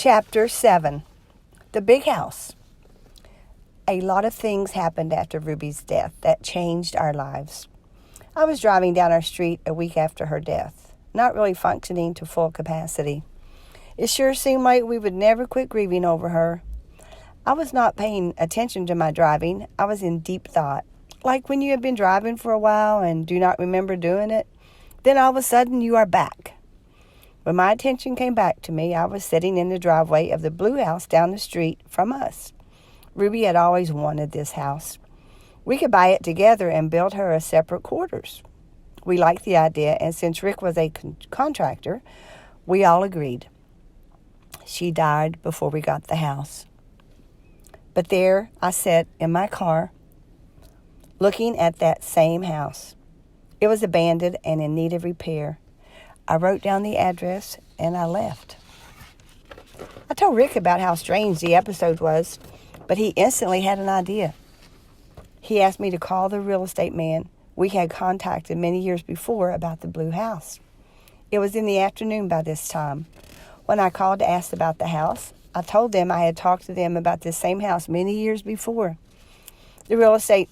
Chapter 7, The Big House. A lot of things happened after Ruby's death that changed our lives. I was driving down our street a week after her death, not really functioning to full capacity. It sure seemed like we would never quit grieving over her. I was not paying attention to my driving. I was in deep thought, like when you have been driving for a while and do not remember doing it, then all of a sudden you are back. When my attention came back to me, I was sitting in the driveway of the blue house down the street from us. Ruby had always wanted this house. We could buy it together and build her a separate quarters. We liked the idea, and since Rick was a contractor, we all agreed. She died before we got the house. But there I sat in my car, looking at that same house. It was abandoned and in need of repair. I wrote down the address, and I left. I told Rick about how strange the episode was, but he instantly had an idea. He asked me to call the real estate man we had contacted many years before about the blue house. It was in the afternoon by this time. When I called to ask about the house, I told them I had talked to them about this same house many years before. The real estate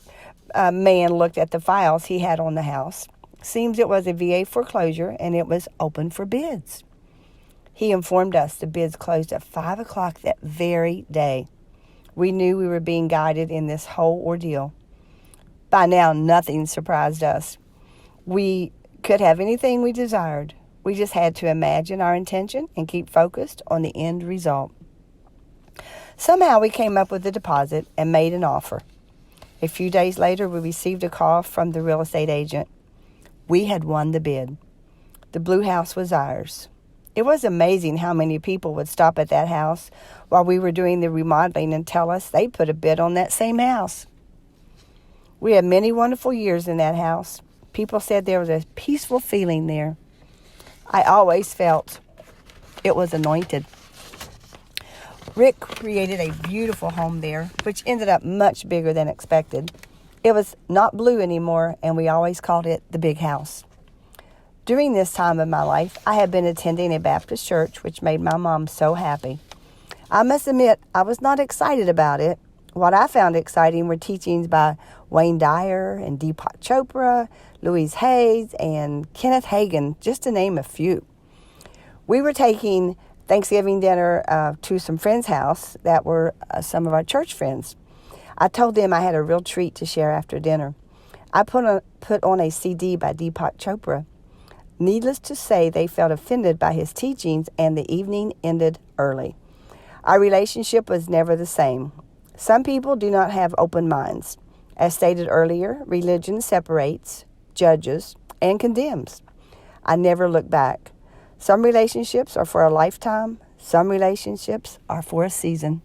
man looked at the files he had on the house. Seems it was a VA foreclosure, and it was open for bids. He informed us the bids closed at 5 o'clock that very day. We knew we were being guided in this whole ordeal. By now, nothing surprised us. We could have anything we desired. We just had to imagine our intention and keep focused on the end result. Somehow we came up with a deposit and made an offer. A few days later, we received a call from the real estate agent. We had won the bid. The blue house was ours. It was amazing how many people would stop at that house while we were doing the remodeling and tell us they put a bid on that same house. We had many wonderful years in that house. People said there was a peaceful feeling there. I always felt it was anointed. Rick created a beautiful home there, which ended up much bigger than expected. It was not blue anymore, and we always called it the big house. During this time of my life, I had been attending a Baptist church, which made my mom so happy. I must admit, I was not excited about it. What I found exciting were teachings by Wayne Dyer and Deepak Chopra, Louise Hayes, and Kenneth Hagin, just to name a few. We were taking Thanksgiving dinner to some friends' house that were some of our church friends. I told them I had a real treat to share after dinner. I put on a CD by Deepak Chopra. Needless to say, they felt offended by his teachings, and the evening ended early. Our relationship was never the same. Some people do not have open minds. As stated earlier, religion separates, judges, and condemns. I never look back. Some relationships are for a lifetime. Some relationships are for a season.